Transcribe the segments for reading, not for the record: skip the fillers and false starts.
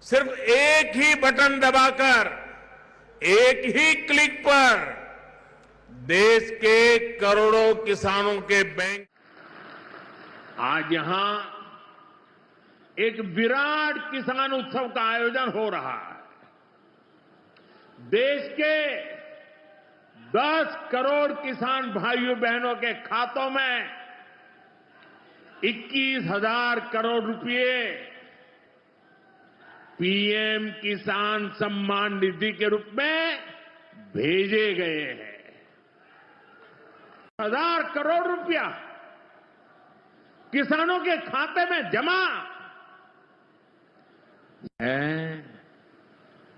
सिर्फ एक ही बटन दबाकर, एक ही क्लिक पर देश के करोड़ों किसानों के बैंक आज यहां एक विराट किसान उत्सव का आयोजन हो रहा है। देश के 10 करोड़ किसान भाइयों बहनों के खातों में 21,000 करोड़ रुपए पीएम किसान सम्मान निधि के रूप में भेजे गए हैं। 1,000 करोड़ रुपया किसानों के खाते में जमा है,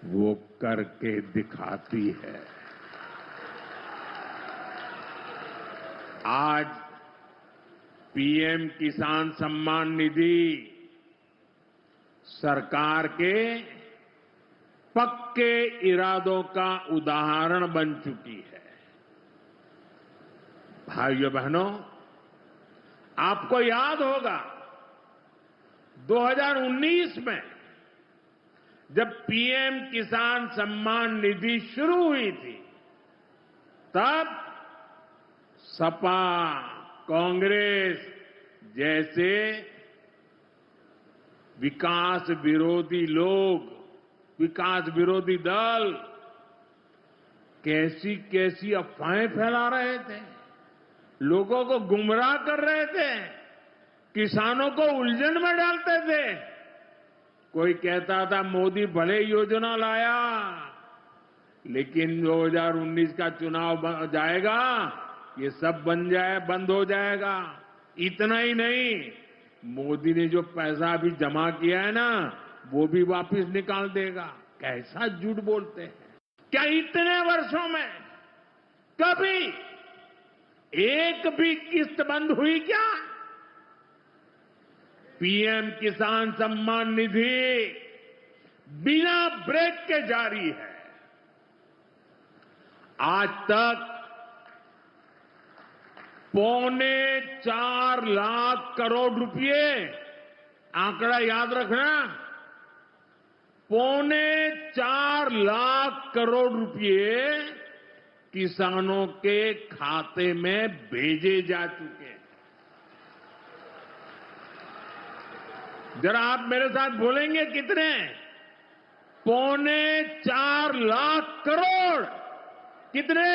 वो करके दिखाती है। आज पीएम किसान सम्मान निधि सरकार के पक्के इरादों का उदाहरण बन चुकी है। भाइयों बहनों, आपको याद होगा 2019 में जब पीएम किसान सम्मान निधि शुरू हुई थी, तब सपा, कांग्रेस जैसे विकास विरोधी लोग, विकास विरोधी दल कैसी कैसी अफवाहें फैला रहे थे, लोगों को गुमराह कर रहे थे, किसानों को उलझन में डालते थे। कोई कहता था मोदी भले योजना लाया, लेकिन 2019 का चुनाव जाएगा, ये सब बंद हो जाएगा। इतना ही नहीं, मोदी ने जो पैसा अभी जमा किया है ना, वो भी वापस निकाल देगा। कैसा झूठ बोलते हैं। क्या इतने वर्षों में कभी एक भी किस्त बंद हुई क्या? पीएम किसान सम्मान निधि बिना ब्रेक के जारी है। आज तक 4.25 लाख करोड़ रुपए, आंकड़ा याद रखना, 4.25 लाख करोड़ रुपए किसानों के खाते में भेजे जा चुके हैं। जरा आप मेरे साथ बोलेंगे कितने? 4.25 लाख करोड़। कितने?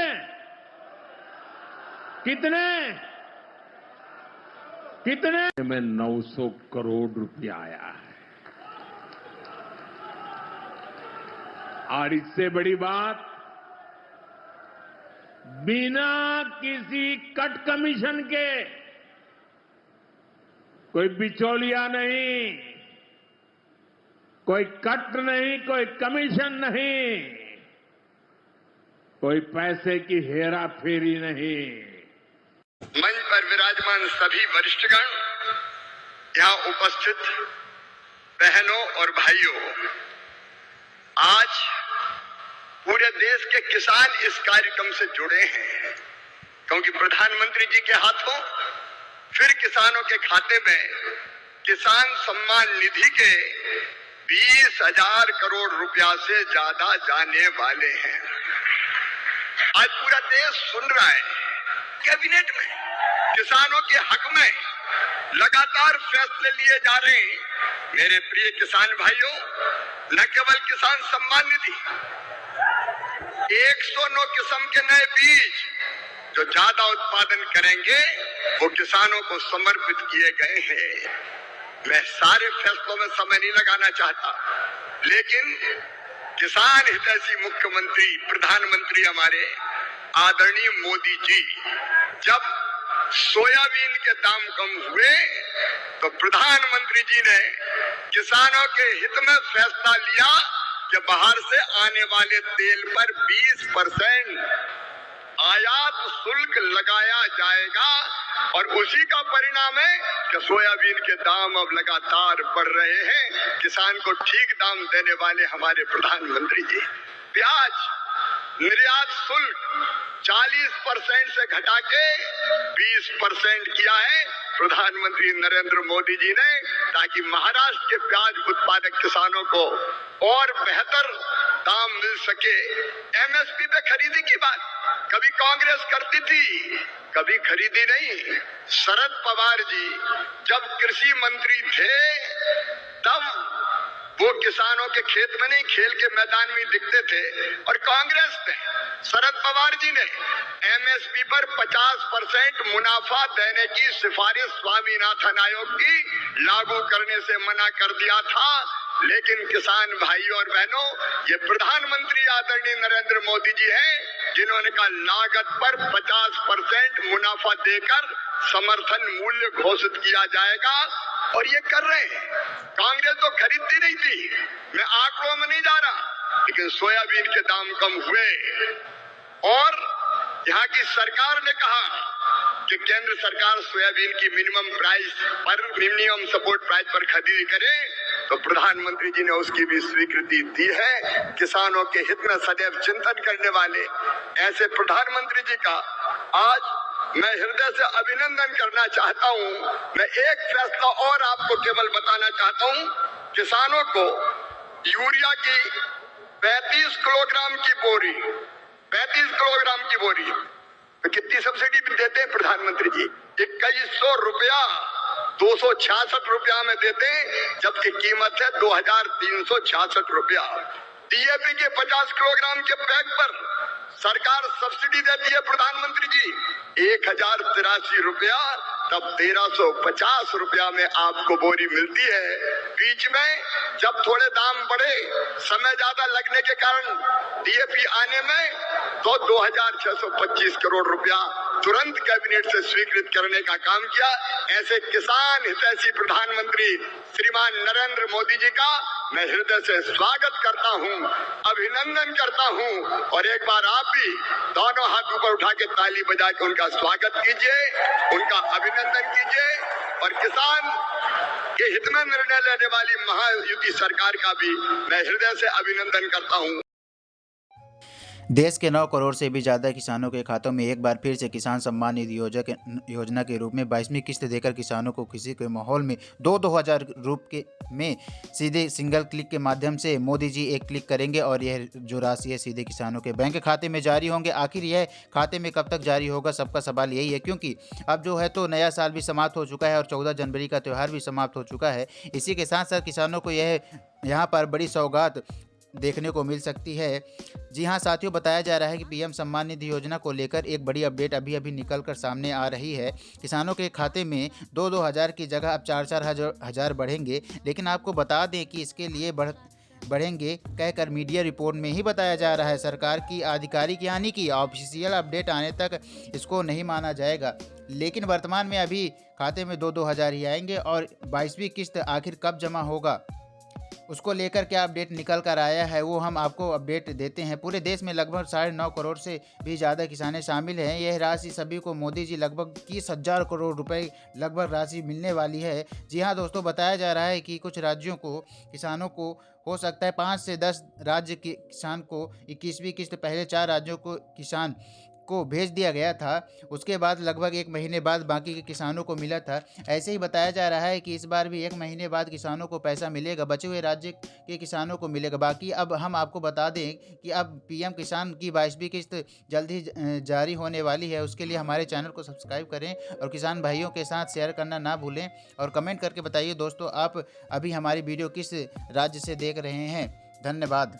कितने? कितने में 900 करोड़ रुपया आया है। और इससे बड़ी बात, बिना किसी कट कमीशन के, कोई बिचौलिया नहीं, कोई कट नहीं, कोई कमीशन नहीं, कोई पैसे की हेरा फेरी नहीं। मंच पर विराजमान सभी वरिष्ठगण, यहां उपस्थित बहनों और भाइयों, आज पूरे देश के किसान इस कार्यक्रम से जुड़े हैं, क्योंकि प्रधानमंत्री जी के हाथों फिर किसानों के खाते में किसान सम्मान निधि के 20,000 करोड़ रुपया से ज्यादा जाने वाले हैं। आज पूरा देश सुन रहा है, कैबिनेट में किसानों के हक में लगातार फैसले लिए जा रहे हैं। मेरे प्रिय किसान भाइयों, न केवल किसान सम्मान निधि, 109 किस्म के नए बीज जो ज्यादा उत्पादन करेंगे, वो किसानों को समर्पित किए गए हैं। मैं सारे फैसलों में समय नहीं लगाना चाहता, लेकिन किसान हितैषी मुख्यमंत्री, प्रधानमंत्री हमारे आदरणीय मोदी जी, जब सोयाबीन के दाम कम हुए तो प्रधानमंत्री जी ने किसानों के हित में फैसला लिया कि बाहर से आने वाले तेल पर 20% आयात शुल्क लगाया जाएगा, और उसी का परिणाम है कि सोयाबीन के दाम अब लगातार बढ़ रहे हैं। किसान को ठीक दाम देने वाले हमारे प्रधानमंत्री जी। प्याज निर्यात शुल्क 40% से घटा के 20% किया है, प्रधानमंत्री नरेंद्र मोदी जी ने, ताकि महाराष्ट्र के प्याज उत्पादक किसानों को और बेहतर दाम मिल सके। एमएसपी पे खरीदी की बात कभी कांग्रेस करती थी, कभी खरीदी नहीं। शरद पवार जी जब कृषि मंत्री थे तब वो किसानों के खेत में नहीं, खेल के मैदान में दिखते थे। और कांग्रेस ने, शरद पवार जी ने एमएसपी पर 50% मुनाफा देने की सिफारिश स्वामीनाथन आयोग की लागू करने से मना कर दिया था। लेकिन किसान भाइयों और बहनों, ये प्रधानमंत्री आदरणीय नरेंद्र मोदी जी हैं जिन्होंने कहा लागत पर 50% मुनाफा देकर समर्थन मूल्य घोषित किया जाएगा, और ये कर रहे हैं। कांग्रेस तो खरीदती नहीं थी, मैं आंकड़ों में नहीं जा रहा, लेकिन सोयाबीन के दाम कम हुए और यहाँ की सरकार ने कहा कि केंद्र सरकार सोयाबीन की मिनिमम सपोर्ट प्राइस पर खरीदी करे, तो प्रधानमंत्री जी ने उसकी भी स्वीकृति दी है। किसानों के हित में सदैव चिंतन करने वाले ऐसे प्रधानमंत्री जी का आज मैं हृदय से अभिनंदन करना चाहता हूं। मैं एक फैसला और आपको केवल बताना चाहता हूं, किसानों को यूरिया की 35 किलोग्राम की बोरी तो कितनी सब्सिडी भी देते हैं प्रधानमंत्री जी? 2100 रुपया 266 रुपया में देते हैं, जबकि कीमत है 2366 रुपया। डीएपी के 50 किलोग्राम के बैग पर सरकार सब्सिडी देती है प्रधानमंत्री जी 1083 रुपया, तब 1350 रुपया में आपको बोरी मिलती है। बीच में जब थोड़े दाम बढ़े, समय ज्यादा लगने के कारण डीएपी आने में, तो 2625 करोड़ रुपया तुरंत कैबिनेट से स्वीकृत करने का काम किया। ऐसे किसान हितैषी प्रधानमंत्री श्रीमान नरेंद्र मोदी जी का मैं हृदय से स्वागत करता हूं, अभिनंदन करता हूं। और एक बार आप भी दोनों हाथ ऊपर उठा के ताली बजा के उनका स्वागत कीजिए, उनका अभिनंदन कीजिए। और किसान के हित में निर्णय लेने वाली महायुति सरकार का भी मैं हृदय से अभिनंदन करता हूं। देश के 9 करोड़ से भी ज़्यादा किसानों के खातों में एक बार फिर से किसान सम्मान निधि योजना के रूप में 22वीं किस्त देकर किसानों को खुशी के माहौल में 2,000 रुपये में सीधे सिंगल क्लिक के माध्यम से मोदी जी एक क्लिक करेंगे और यह जो राशि है सीधे किसानों के बैंक खाते में जारी होंगे। आखिर यह खाते में कब तक जारी होगा, सबका सवाल यही है, क्योंकि अब जो है तो नया साल भी समाप्त हो चुका है और 14 जनवरी का त्यौहार भी समाप्त हो चुका है। इसी के साथ साथ किसानों को यहाँ पर बड़ी सौगात देखने को मिल सकती है। जी हाँ साथियों, बताया जा रहा है कि पीएम सम्मान निधि योजना को लेकर एक बड़ी अपडेट अभी निकल कर सामने आ रही है। किसानों के खाते में 2-2 हज़ार की जगह अब 4-4 हज़ार बढ़ेंगे, लेकिन आपको बता दें कि इसके लिए बढ़ेंगे कहकर मीडिया रिपोर्ट में ही बताया जा रहा है। सरकार की आधिकारिक यानी कि ऑफिशियल अपडेट आने तक इसको नहीं माना जाएगा, लेकिन वर्तमान में अभी खाते में 2-2 हज़ार ही आएंगे। और 22वीं किस्त आखिर कब जमा होगा, उसको लेकर क्या अपडेट निकल कर आया है वो हम आपको अपडेट देते हैं। पूरे देश में लगभग 9.5 करोड़ से भी ज़्यादा किसान शामिल हैं। यह राशि सभी को मोदी जी लगभग 30,000 करोड़ रुपए लगभग राशि मिलने वाली है। जी हाँ दोस्तों, बताया जा रहा है कि कुछ राज्यों को किसानों को हो सकता है 5 से 10 राज्य के किसान को 21वीं किस्त पहले 4 राज्यों को किसान को भेज दिया गया था, उसके बाद लगभग 1 महीने बाद बाकी के किसानों को मिला था। ऐसे ही बताया जा रहा है कि इस बार भी 1 महीने बाद किसानों को पैसा मिलेगा, बचे हुए राज्य के किसानों को मिलेगा। बाकी अब हम आपको बता दें कि अब पीएम किसान की 22वीं किस्त जल्द ही जारी होने वाली है। उसके लिए हमारे चैनल को सब्सक्राइब करें और किसान भाइयों के साथ शेयर करना ना भूलें। और कमेंट करके बताइए दोस्तों आप अभी हमारी वीडियो किस राज्य से देख रहे हैं। धन्यवाद।